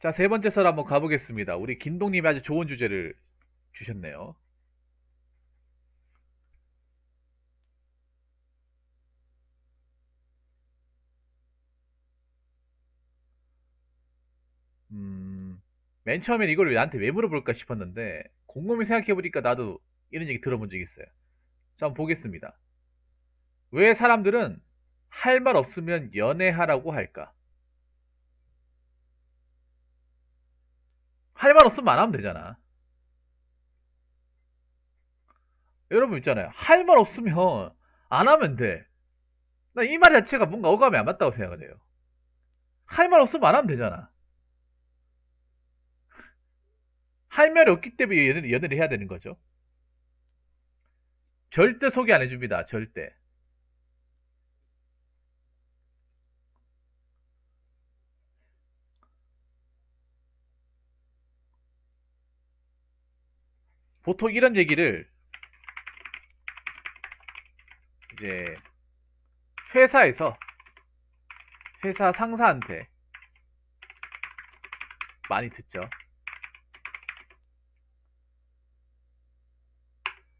자, 세 번째 썰 한번 가보겠습니다. 우리 김동님이 아주 좋은 주제를 주셨네요. 음, 맨 처음엔 이걸 나한테 왜 물어볼까 싶었는데, 곰곰이 생각해보니까 나도 이런 얘기 들어본 적 있어요. 자, 한번 보겠습니다. 왜 사람들은 할 말 없으면 연애하라고 할까? 할 말 없으면 안 하면 되잖아. 여러분 있잖아요. 할 말 없으면 안 하면 돼. 나 이 말 자체가 뭔가 어감이 안 맞다고 생각을 해요. 할 말 없으면 안 하면 되잖아. 할 말이 없기 때문에 연애를 해야 되는 거죠. 절대 소개 안 해줍니다. 절대. 보통 이런 얘기를 이제 회사에서 회사 상사한테 많이 듣죠.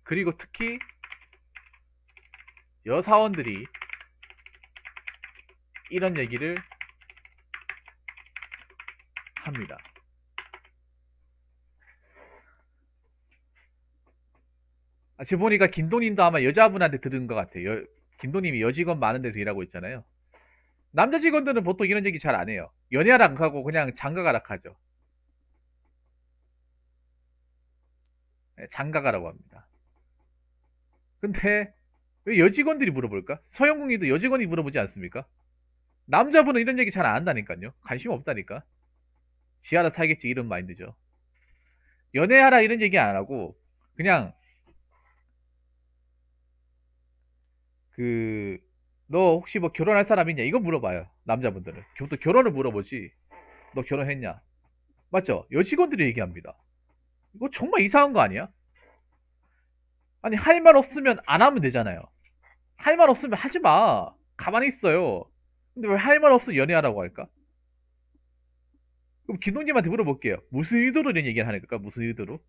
그리고 특히 여사원들이 이런 얘기를 합니다. 지금 보니까 김동님도 아마 여자분한테 들은 것 같아요. 김동님이 여직원 많은 데서 일하고 있잖아요. 남자 직원들은 보통 이런 얘기 잘 안 해요. 연애하라 안 하고 그냥 장가가라 하죠. 네, 장가가라고 합니다. 근데 왜 여직원들이 물어볼까? 서영국님도 여직원이 물어보지 않습니까? 남자분은 이런 얘기 잘 안 한다니까요. 관심 없다니까. 지하라 살겠지 이런 마인드죠. 연애하라 이런 얘기 안 하고 그냥 그 너 혹시 뭐 결혼할 사람 있냐 이거 물어봐요. 남자분들은 또 결혼을 물어보지. 너 결혼했냐? 맞죠? 여직원들이 얘기합니다. 이거 정말 이상한 거 아니야? 아니 할 말 없으면 안 하면 되잖아요. 할 말 없으면 하지 마. 가만히 있어요. 근데 왜 할 말 없으면 연애하라고 할까? 그럼 김동님한테 물어볼게요. 무슨 의도로 이런 얘기를 하는 걸까? 무슨 의도로?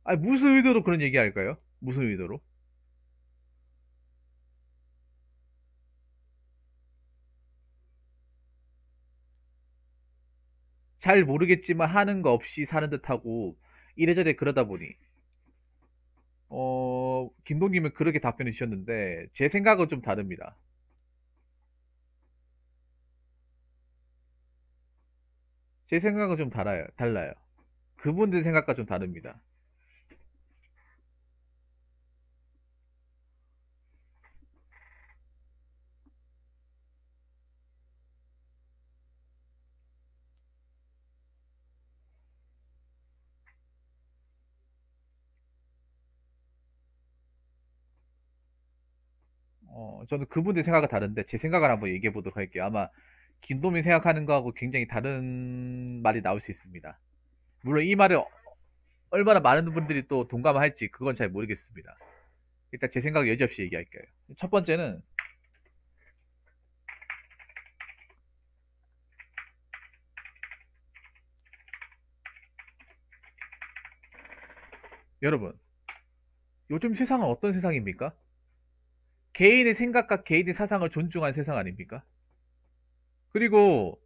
아니 무슨 의도로 그런 얘기 할까요? 무슨 의도로? 잘 모르겠지만 하는 거 없이 사는 듯하고 이래저래 그러다 보니 김동님은 그렇게 답변해 주셨는데 제 생각은 좀 다릅니다. 제 생각은 좀 달라요. 그분들 생각과 좀 다릅니다. 저는 그분들 생각과 다른데 제 생각을 한번 얘기해 보도록 할게요. 아마 김동민 생각하는 거하고 굉장히 다른 말이 나올 수 있습니다. 물론 이 말을 얼마나 많은 분들이 또 동감할지 그건 잘 모르겠습니다. 일단 제 생각 여지없이 얘기할게요. 첫 번째는 여러분 요즘 세상은 어떤 세상입니까? 개인의 생각과 개인의 사상을 존중한 세상 아닙니까? 그리고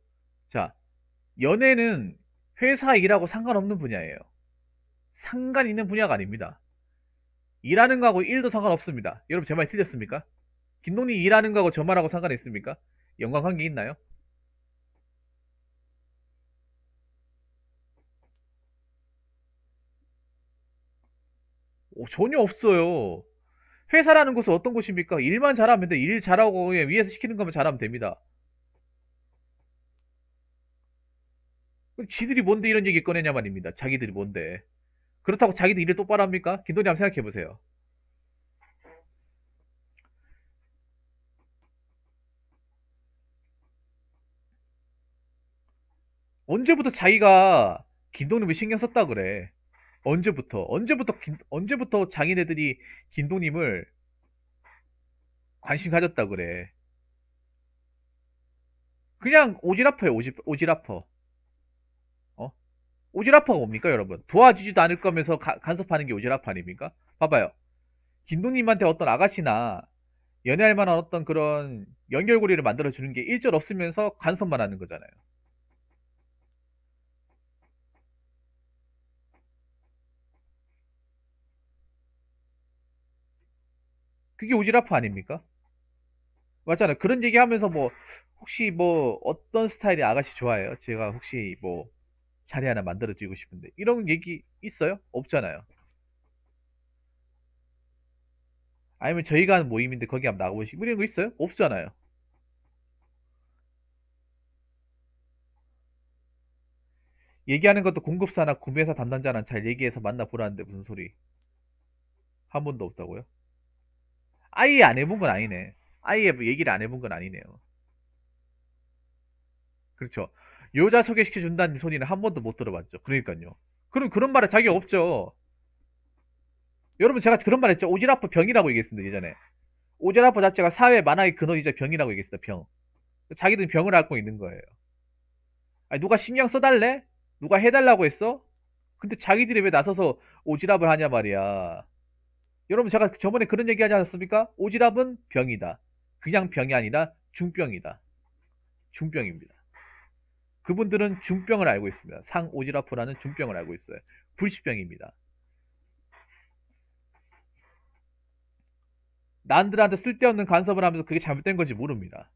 자 연애는 회사 일하고 상관없는 분야예요. 상관 있는 분야가 아닙니다. 일하는 거하고 일도 상관없습니다. 여러분 제 말 틀렸습니까? 김동님 일하는 거하고 저 말하고 상관 있습니까? 연관관계 있나요? 전혀 없어요. 회사라는 곳은 어떤 곳입니까? 일만 잘하면 돼. 일 잘하고 그냥 위에서 시키는 것만 잘하면 됩니다. 지들이 뭔데 이런 얘기 꺼내냐 말입니다. 자기들이 뭔데. 그렇다고 자기들 일을 똑바로 합니까? 김동님 한번 생각해보세요. 언제부터 자기가 김동림을 신경 썼다 그래? 언제부터 장인애들이 김동림을 관심 가졌다 그래? 그냥 오지랖퍼예요, 오지랖퍼. 어? 오지랖퍼가 뭡니까, 여러분? 도와주지도 않을 거면서 간섭하는 게 오지랖퍼 아닙니까? 봐봐요. 김동님한테 어떤 아가씨나 연애할 만한 어떤 그런 연결고리를 만들어주는 게 일절 없으면서 간섭만 하는 거잖아요. 그게 오지랖퍼 아닙니까? 맞잖아요. 그런 얘기 하면서 뭐, 혹시 뭐, 어떤 스타일의 아가씨 좋아해요? 제가 혹시 뭐, 자리 하나 만들어주고 싶은데. 이런 얘기 있어요? 없잖아요. 아니면 저희가 하는 모임인데 거기 한번 나가보시고, 이런 거 있어요? 없잖아요. 얘기하는 것도 공급사나 구매사 담당자랑 잘 얘기해서 만나보라는데 무슨 소리? 한 번도 없다고요? 아예 안 해본 건 아니네. 아예 뭐 얘기를 안 해본 건 아니네요. 그렇죠. 여자 소개시켜준다는 소리는 한 번도 못 들어봤죠. 그러니까요. 그럼 그런 말에 자격 없죠. 여러분 제가 그런 말 했죠. 오지랖퍼 병이라고 얘기했습니다. 예전에. 오지랖퍼 자체가 사회 만화의 근원이자 병이라고 얘기했습니다. 병. 자기들은 병을 앓고 있는 거예요. 아니, 누가 신경 써달래? 누가 해달라고 했어? 근데 자기들이 왜 나서서 오지랖을 하냐 말이야. 여러분 제가 저번에 그런 얘기 하지 않았습니까? 오지랖은 병이다. 그냥 병이 아니라 중병이다. 중병입니다. 그분들은 중병을 알고 있습니다. 상오지랖퍼라는 중병을 알고 있어요. 불치병입니다. 남들한테 쓸데없는 간섭을 하면서 그게 잘못된 건지 모릅니다.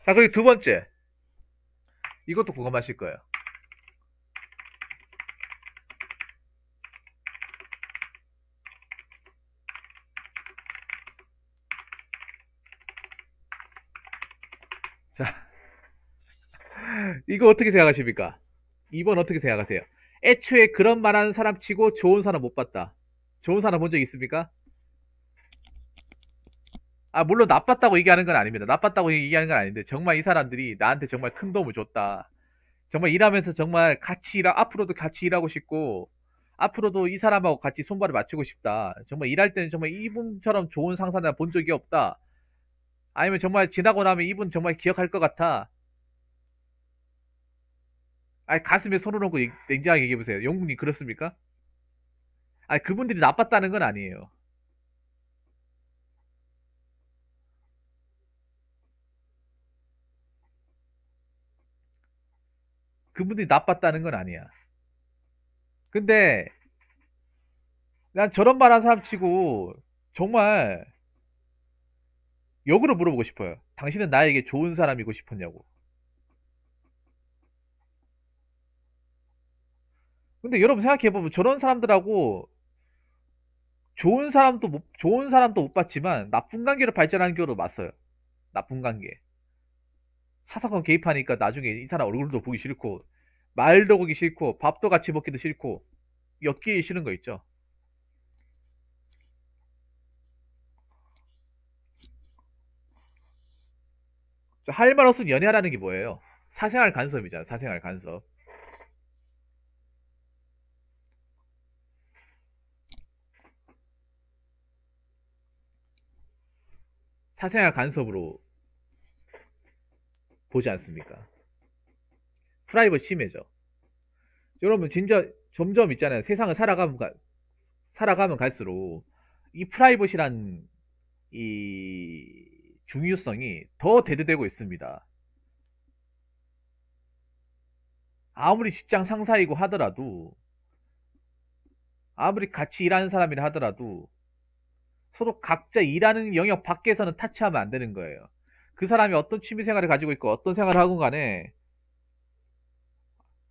자, 그리고 두 번째. 이것도 공감하실 거예요. 자, 이거 어떻게 생각하십니까? 2번 어떻게 생각하세요? 애초에 그런 말 하는 사람 치고 좋은 사람 못 봤다. 좋은 사람 본 적 있습니까? 아, 물론 나빴다고 얘기하는 건 아닙니다. 나빴다고 얘기하는 건 아닌데, 정말 이 사람들이 나한테 정말 큰 도움을 줬다. 정말 일하면서 정말 앞으로도 같이 일하고 싶고, 앞으로도 이 사람하고 같이 손발을 맞추고 싶다. 정말 일할 때는 정말 이분처럼 좋은 상사나 본 적이 없다. 아니면 정말 지나고 나면 이분 정말 기억할 것 같아. 아니, 가슴에 손을 얹고 냉정하게 얘기해보세요. 영국님 그렇습니까? 아니, 그분들이 나빴다는 건 아니에요. 그분들이 나빴다는 건 아니야. 근데 난 저런 말 한 사람 치고 정말 역으로 물어보고 싶어요. 당신은 나에게 좋은 사람이고 싶었냐고. 근데 여러분 생각해보면 저런 사람들하고 좋은 사람도 못 봤지만 나쁜 관계로 발전하는 경우도 많어요. 나쁜 관계. 사사건 개입하니까 나중에 이 사람 얼굴도 보기 싫고 말도 보기 싫고 밥도 같이 먹기도 싫고 엮기 싫은 거 있죠. 할 말 없으면 연애하라는 게 뭐예요? 사생활 간섭이잖아. 사생활 간섭. 사생활 간섭으로 보지 않습니까? 프라이버시 침해죠. 여러분 진짜 점점 있잖아요. 세상을 살아가면 갈수록 이 프라이버시란 이 중요성이 더 대두되고 있습니다. 아무리 직장 상사이고 하더라도 아무리 같이 일하는 사람이라 하더라도 서로 각자 일하는 영역 밖에서는 타치하면 안 되는 거예요. 그 사람이 어떤 취미 생활을 가지고 있고 어떤 생활을 하건 간에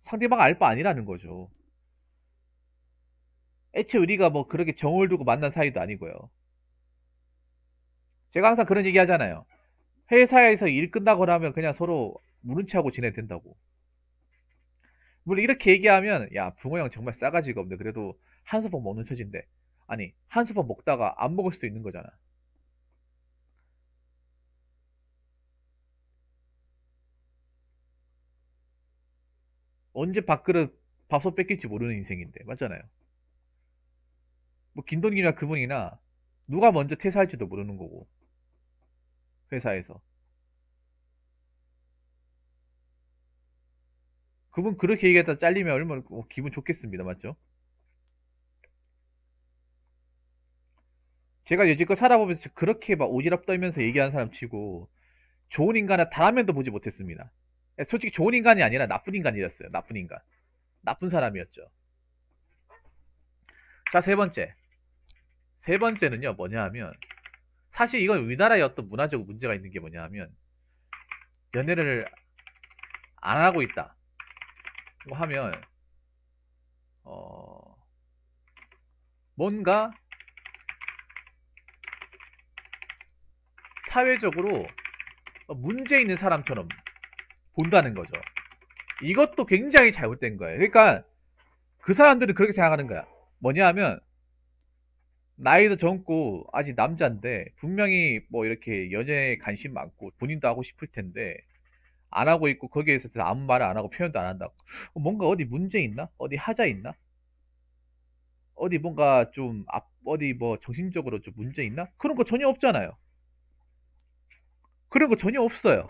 상대방 알 바 아니라는 거죠. 애초에 우리가 뭐 그렇게 정을 두고 만난 사이도 아니고요. 제가 항상 그런 얘기 하잖아요. 회사에서 일 끝나고 나면 그냥 서로 모른 체하고 지내야 된다고. 물론 이렇게 얘기하면 야 붕어 형 정말 싸가지가 없네. 그래도 한솥밥 먹는 처진데. 아니 한솥밥 먹다가 안 먹을 수도 있는 거잖아. 언제 밥그릇 밥솥 뺏길지 모르는 인생인데 맞잖아요. 뭐 김동균이나 그분이나 누가 먼저 퇴사할지도 모르는 거고 회사에서 그분 그렇게 얘기했다 잘리면 얼마나 기분 좋겠습니다. 맞죠? 제가 여지껏 살아보면서 그렇게 막 오지랖 떨면서 얘기하는 사람 치고 좋은 인간은 단 한 면도 보지 못했습니다. 솔직히 좋은 인간이 아니라 나쁜 인간이었어요. 나쁜 인간. 나쁜 사람이었죠. 자, 세 번째. 세 번째는요, 뭐냐 하면, 사실 이건 우리나라의 어떤 문화적 문제가 있는 게 뭐냐 하면, 연애를 안 하고 있다. 고 하면, 어, 뭔가 사회적으로 문제 있는 사람처럼 본다는 거죠. 이것도 굉장히 잘못된 거예요. 그러니까 그 사람들은 그렇게 생각하는 거야. 뭐냐 하면 나이도 젊고 아직 남자인데 분명히 뭐 이렇게 연애에 관심 많고 본인도 하고 싶을 텐데 안 하고 있고 거기에 있어서 아무 말을 안 하고 표현도 안 한다고. 뭔가 어디 문제 있나? 어디 하자 있나? 어디 뭔가 좀 어디 뭐 정신적으로 좀 문제 있나? 그런 거 전혀 없잖아요. 그런 거 전혀 없어요.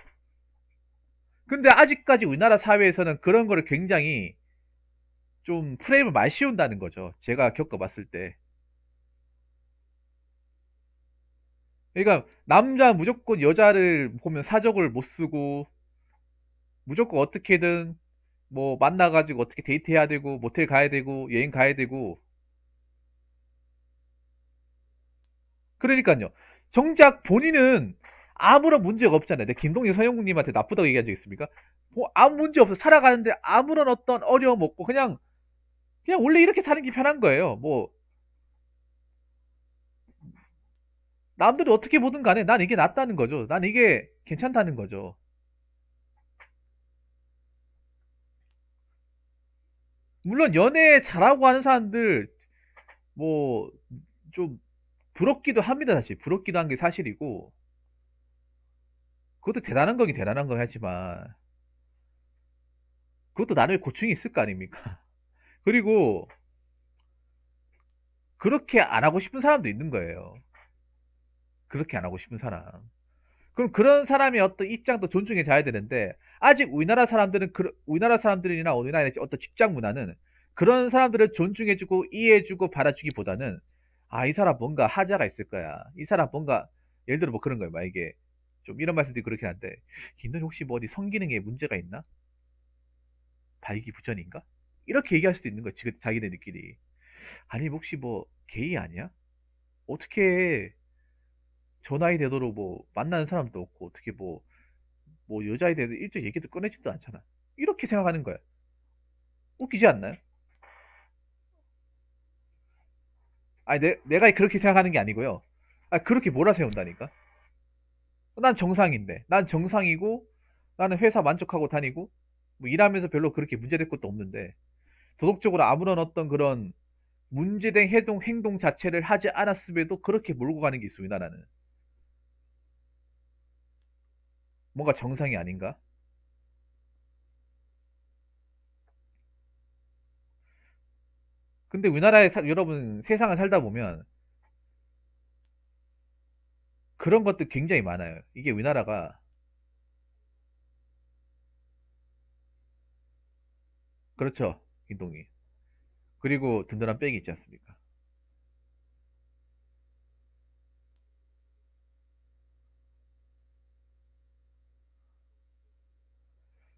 근데 아직까지 우리나라 사회에서는 그런 거를 굉장히 좀 프레임을 많이 씌운다는 거죠. 제가 겪어봤을 때. 그러니까 남자 무조건 여자를 보면 사적을 못 쓰고 무조건 어떻게든 뭐 만나가지고 어떻게 데이트해야 되고 모텔 가야 되고 여행 가야 되고 그러니까요. 정작 본인은 아무런 문제가 없잖아요. 내 김동희 서영국님한테 나쁘다고 얘기한 적 있습니까? 뭐 아무 문제 없어. 살아가는데 아무런 어떤 어려움 없고 그냥 원래 이렇게 사는 게 편한 거예요. 뭐 남들이 어떻게 보든 간에 난 이게 낫다는 거죠. 난 이게 괜찮다는 거죠. 물론 연애 잘하고 하는 사람들 뭐 좀 부럽기도 합니다. 사실 부럽기도 한 게 사실이고 그것도 대단한 거긴 대단한 거 하지만 그것도 나름의 고충이 있을 거 아닙니까? 그리고 그렇게 안 하고 싶은 사람도 있는 거예요. 그렇게 안 하고 싶은 사람. 그럼 그런 사람의 어떤 입장도 존중해 줘야 되는데 아직 우리나라 사람들이나 우리나라의 어떤 직장 문화는 그런 사람들을 존중해주고 이해해주고 받아주기보다는 아, 이 사람 뭔가 하자가 있을 거야. 이 사람 뭔가 예를 들어 뭐 그런 거예요. 만약에 좀 이런 말씀드리 그렇긴 한데 김동희 혹시 뭐 어디 성기능에 문제가 있나? 발기부전인가? 이렇게 얘기할 수도 있는 거야. 지금 자기네들끼리. 아니 혹시 뭐 게이 아니야? 어떻게 저 나이 되도록 뭐 만나는 사람도 없고 어떻게 뭐 여자에 대해서 일절 얘기도 꺼내지도 않잖아. 이렇게 생각하는 거야. 웃기지 않나요? 아니 내가 그렇게 생각하는 게 아니고요. 아 그렇게 몰아세운다니까. 난 정상인데 난 정상이고 나는 회사 만족하고 다니고 뭐 일하면서 별로 그렇게 문제될 것도 없는데 도덕적으로 아무런 어떤 그런 문제된 행동 자체를 하지 않았음에도 그렇게 몰고 가는 게 있어 우리나라는. 뭔가 정상이 아닌가? 근데 우리나라에 여러분 세상을 살다 보면 그런 것도 굉장히 많아요. 이게 우리나라가 그렇죠. 인동이. 그리고 든든한 백이 있지 않습니까?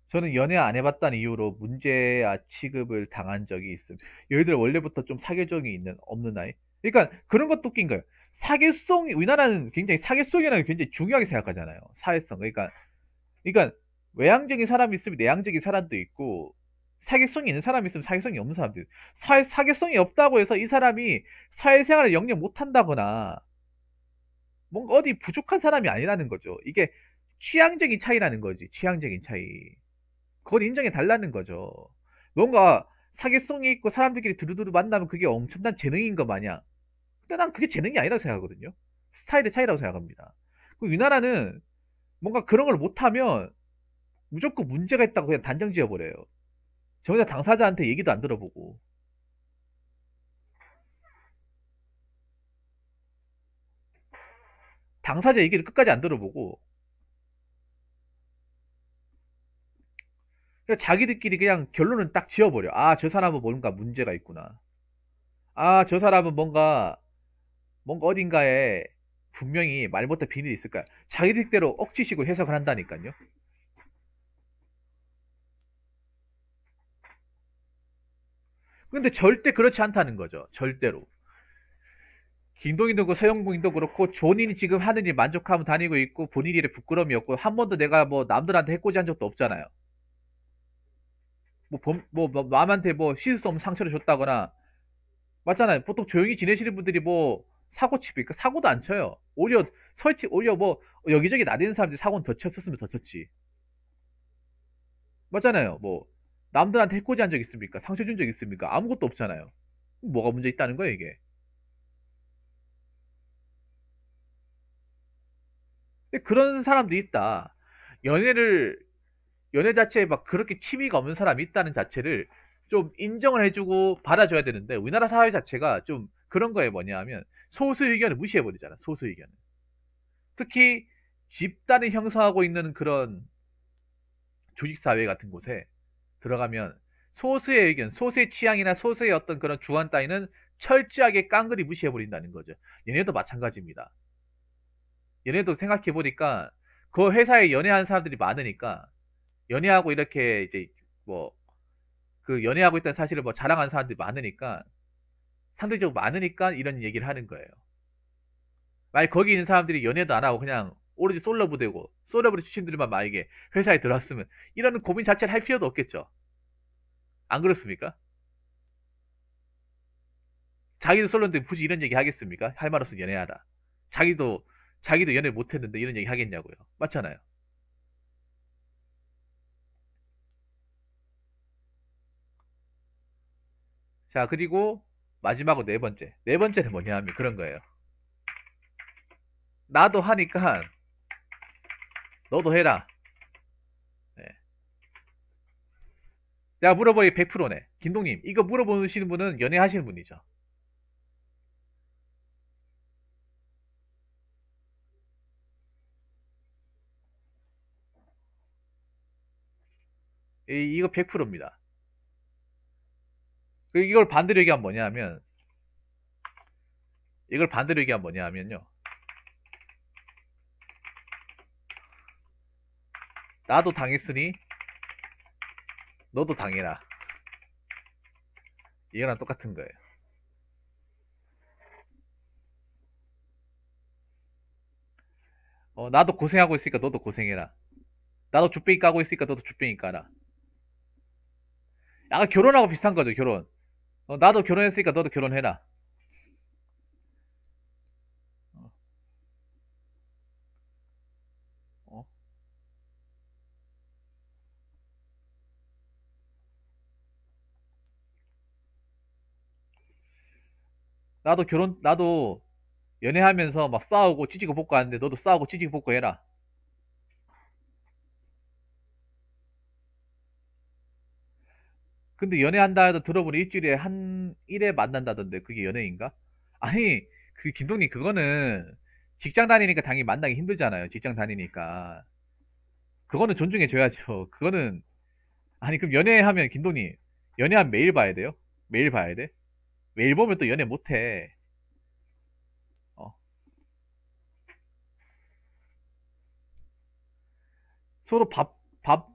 저는 연애 안 해봤다는 이유로 문제아 취급을 당한 적이 있습니다. 예를 들어 원래부터 좀 사교적이 있는 없는 아이. 그러니까 그런 것도 웃긴 거예요. 우리나라는 굉장히 사교성이라는 게 굉장히 중요하게 생각하잖아요. 사회성. 그러니까 외향적인 사람이 있으면 내향적인 사람도 있고 사교성이 있는 사람이 있으면 사교성이 없는 사람도 있고 사교성이 없다고 해서 이 사람이 사회생활을 영역 못한다거나 뭔가 어디 부족한 사람이 아니라는 거죠. 이게 취향적인 차이라는 거지. 취향적인 차이. 그걸 인정해 달라는 거죠. 뭔가 사교성이 있고 사람들끼리 두루두루 만나면 그게 엄청난 재능인 것 마냥. 근데 난 그게 재능이 아니라고 생각하거든요. 스타일의 차이라고 생각합니다. 그 우리나라는 뭔가 그런 걸 못하면 무조건 문제가 있다고 그냥 단정 지어버려요. 정작 당사자한테 얘기도 안 들어보고. 당사자 얘기를 끝까지 안 들어보고. 그냥 자기들끼리 그냥 결론은 딱 지어버려. 아, 저 사람은 뭔가 문제가 있구나. 아, 저 사람은 뭔가 어딘가에 분명히 말 못할 비밀이 있을 거야. 자기들대로 억지식으로 해석을 한다니까요. 근데 절대 그렇지 않다는 거죠. 절대로. 김동인도 그렇고 서영국인도 그렇고 본인이 지금 하는 일 만족하면 다니고 있고 본인 일에 부끄러움이 없고 한 번도 내가 뭐 남들한테 해코지 한 적도 없잖아요. 뭐 남한테 뭐 씻을 수 없는 상처를 줬다거나 맞잖아요. 보통 조용히 지내시는 분들이 뭐 사고 칩니까? 사고도 안 쳐요. 오히려 뭐 여기저기 나대는 사람들이 사고는 더 쳤었으면 더 쳤지. 맞잖아요. 뭐 남들한테 해코지 한 적 있습니까? 상처 준 적 있습니까? 아무것도 없잖아요. 뭐가 문제 있다는 거예요, 이게. 근데 그런 사람도 있다. 연애를 연애 자체에 막 그렇게 취미가 없는 사람이 있다는 자체를 좀 인정을 해주고 받아줘야 되는데 우리나라 사회 자체가 좀 그런 거에 뭐냐 하면 소수 의견을 무시해버리잖아. 소수 의견을. 특히 집단을 형성하고 있는 그런 조직사회 같은 곳에 들어가면 소수의 의견, 소수의 취향이나 소수의 어떤 그런 주관 따위는 철저하게 깡그리 무시해버린다는 거죠. 얘네도 마찬가지입니다. 얘네도 생각해보니까 그 회사에 연애하는 사람들이 많으니까 연애하고 이렇게 이제 뭐 그 연애하고 있다는 사실을 뭐 자랑하는 사람들이 많으니까 상대적으로 많으니까 이런 얘기를 하는 거예요. 만약 거기 있는 사람들이 연애도 안 하고 그냥 오로지 솔로부 되고 솔로부 출신들만 만약에 회사에 들어왔으면 이런 고민 자체를 할 필요도 없겠죠. 안 그렇습니까? 자기도 솔로인데 굳이 이런 얘기 하겠습니까? 할 말 없으면 연애하라. 자기도 자기도 연애 못했는데 이런 얘기 하겠냐고요. 맞잖아요. 자, 그리고 마지막으로 네 번째. 네 번째는 뭐냐 하면 그런 거예요. 나도 하니까 너도 해라. 네. 내가 물어보니 100%네. 김동님, 이거 물어보시는 분은 연애하시는 분이죠. 이거 100%입니다. 이걸 반대로 얘기하면 뭐냐 하면, 이걸 반대로 얘기하면 뭐냐 하면요. 나도 당했으니 너도 당해라. 이거랑 똑같은 거예요. 나도 고생하고 있으니까 너도 고생해라. 나도 쭈빼기 까고 있으니까 너도 쭈빼기 까라. 약간 결혼하고 비슷한 거죠, 결혼. 나도 결혼했으니까 너도 결혼해라. 어, 어. 나도 연애하면서 막 싸우고 찌지고 볶고 하는데 너도 싸우고 찌지고 볶고 해라. 근데 연애한다 해도 들어보니 일주일에 한 1회 만난다던데 그게 연애인가? 아니, 그 김동님 그거는 직장 다니니까 당연히 만나기 힘들잖아요. 직장 다니니까. 그거는 존중해 줘야죠. 그거는 아니 그럼 연애하면 김동님 연애하면 매일 봐야 돼요? 매일 봐야 돼? 매일 보면 또 연애 못 해. 어. 서로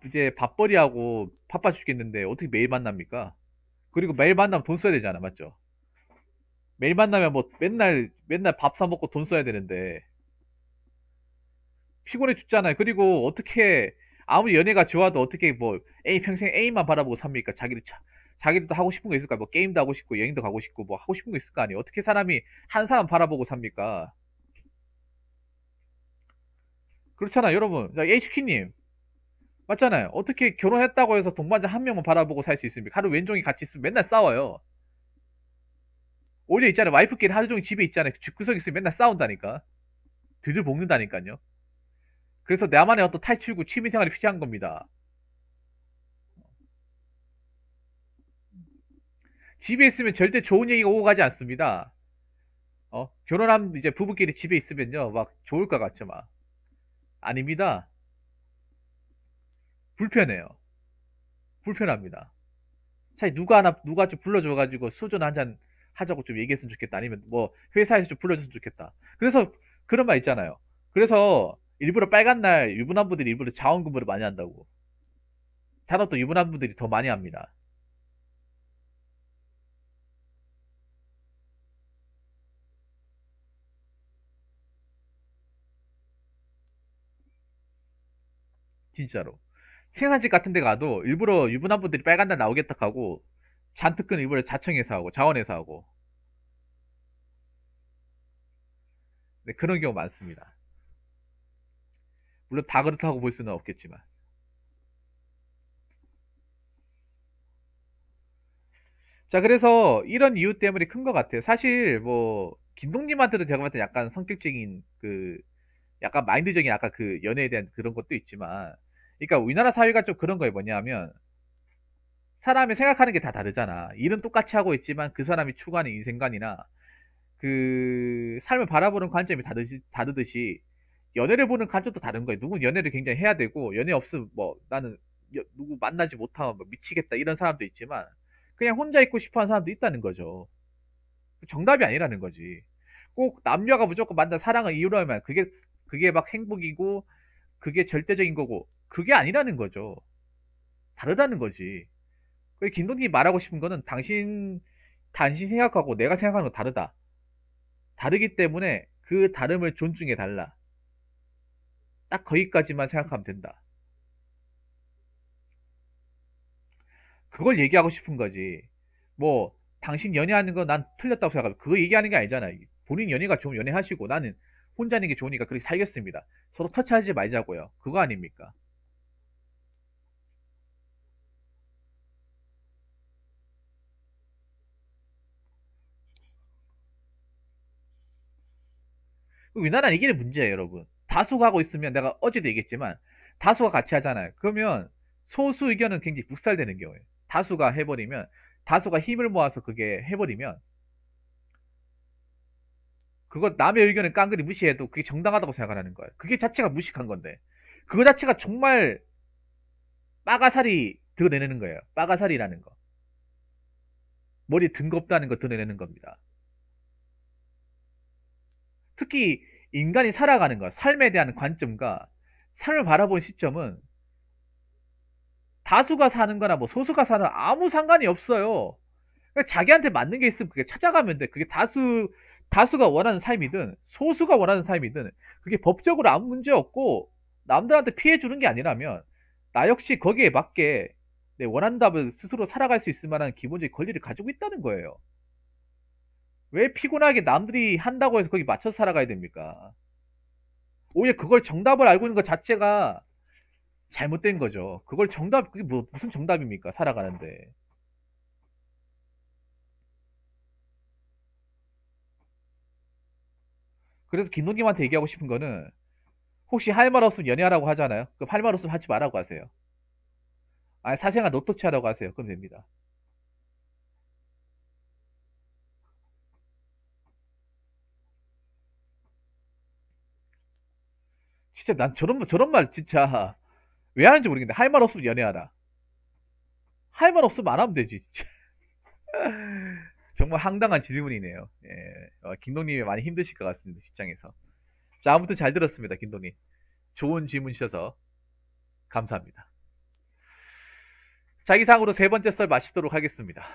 이제 밥벌이하고 바빠 죽겠는데 어떻게 매일 만납니까? 그리고 매일 만나면 돈 써야 되잖아. 맞죠? 매일 만나면 뭐 맨날 밥 사 먹고 돈 써야 되는데 피곤해 죽잖아요. 그리고 어떻게 아무리 연애가 좋아도 어떻게 뭐 평생 A만 바라보고 삽니까? 자기도 하고 싶은 거 있을까? 뭐 게임도 하고 싶고 여행도 가고 싶고 뭐 하고 싶은 거 있을 거 아니에요. 어떻게 사람이 한 사람 바라보고 삽니까? 그렇잖아, 여러분. 자, HQ님. 맞잖아요. 어떻게 결혼했다고 해서 동반자 한 명만 바라보고 살 수 있습니까? 하루 왼종이 같이 있으면 맨날 싸워요. 오히려 있잖아요. 와이프끼리 하루 종일 집에 있잖아요. 집구석에 있으면 맨날 싸운다니까. 들들 볶는다니까요. 그래서 나만의 어떤 탈출구, 취미생활이 필요한 겁니다. 집에 있으면 절대 좋은 얘기가 오고 가지 않습니다. 결혼하면 이제 부부끼리 집에 있으면요. 막 좋을 것 같죠, 막. 아닙니다. 불편해요. 불편합니다. 차라리 누가 좀 불러줘가지고 수전 한 잔 하자고 좀 얘기했으면 좋겠다. 아니면 뭐 회사에서 좀 불러줬으면 좋겠다. 그래서 그런 말 있잖아요. 그래서 일부러 빨간 날 유부남분들이 일부러 자원근무를 많이 한다고. 잔업도 유부남분들이 더 많이 합니다. 진짜로. 생산직 같은 데 가도 일부러 유부남분들이 빨간 날 나오겠다 하고 잔뜩 끈 일부러 자청해서 하고 자원해서 하고. 네, 그런 경우 많습니다. 물론 다 그렇다고 볼 수는 없겠지만. 자, 그래서 이런 이유 때문에 큰 것 같아요. 사실 뭐 김동님한테도 제가 봤을 때 약간 성격적인 약간 마인드적인 아까 그 연애에 대한 그런 것도 있지만, 그러니까 우리나라 사회가 좀 그런 거에 뭐냐면 사람이 생각하는 게 다 다르잖아. 일은 똑같이 하고 있지만 그 사람이 추구하는 인생관이나 그 삶을 바라보는 관점이 다르듯이 연애를 보는 관점도 다른 거예요. 누군 연애를 굉장히 해야 되고 연애 없으면 뭐 나는 누구 만나지 못하면 뭐 미치겠다 이런 사람도 있지만 그냥 혼자 있고 싶어 하는 사람도 있다는 거죠. 정답이 아니라는 거지. 꼭 남녀가 무조건 만나 사랑을 이루려면 그게 막 행복이고 그게 절대적인 거고 그게 아니라는 거죠. 다르다는 거지. 그 김동진이 말하고 싶은 거는 당신 생각하고 내가 생각하는 거 다르다. 다르기 때문에 그 다름을 존중해 달라. 딱 거기까지만 생각하면 된다. 그걸 얘기하고 싶은 거지. 뭐 당신 연애하는 거 난 틀렸다고 생각하고 그거 얘기하는 게 아니잖아요. 본인 연애가 좋으면 연애하시고 나는 혼자 있는 게 좋으니까 그렇게 살겠습니다. 서로 터치하지 말자고요. 그거 아닙니까? 우리나라는 이게 문제예요, 여러분. 다수가 하고 있으면 내가 어제도 얘기했지만 다수가 같이 하잖아요. 그러면 소수 의견은 굉장히 묵살되는 경우예요. 다수가 해버리면 다수가 힘을 모아서 그게 해버리면 그거 남의 의견을 깡그리 무시해도 그게 정당하다고 생각하는 거예요. 그게 자체가 무식한 건데 그거 자체가 정말 빠가살이 드러내는 거예요. 빠가살이라는 거. 머리 등겁다는 거 드러내는 겁니다. 특히 인간이 살아가는 것, 삶에 대한 관점과 삶을 바라보는 시점은 다수가 사는 거나 뭐 소수가 사는 아무 상관이 없어요. 그러니까 자기한테 맞는 게 있으면 그게 찾아가면 돼. 그게 다수가 원하는 삶이든 소수가 원하는 삶이든 그게 법적으로 아무 문제 없고 남들한테 피해 주는 게 아니라면 나 역시 거기에 맞게 내 원하는 답을 스스로 살아갈 수 있을 만한 기본적인 권리를 가지고 있다는 거예요. 왜 피곤하게 남들이 한다고 해서 거기 맞춰서 살아가야 됩니까? 오히려 그걸 정답을 알고 있는 것 자체가 잘못된 거죠. 그게 무슨 정답입니까? 살아가는데. 그래서 김동김한테 얘기하고 싶은 거는 혹시 할 말 없으면 연애하라고 하잖아요. 그럼 할 말 없으면 하지 말라고 하세요. 아니, 사생활 노토치 하라고 하세요. 그럼 됩니다. 진짜 난 저런 말 진짜 왜 하는지 모르겠는데 할 말 없으면 연애하라. 할 말 없으면 안 하면 되지. 정말 황당한 질문이네요. 예, 김동님이 많이 힘드실 것 같습니다. 직장에서. 자, 아무튼 잘 들었습니다. 김동님. 좋은 질문 주셔서 감사합니다. 자, 이상으로 세 번째 썰 마치도록 하겠습니다.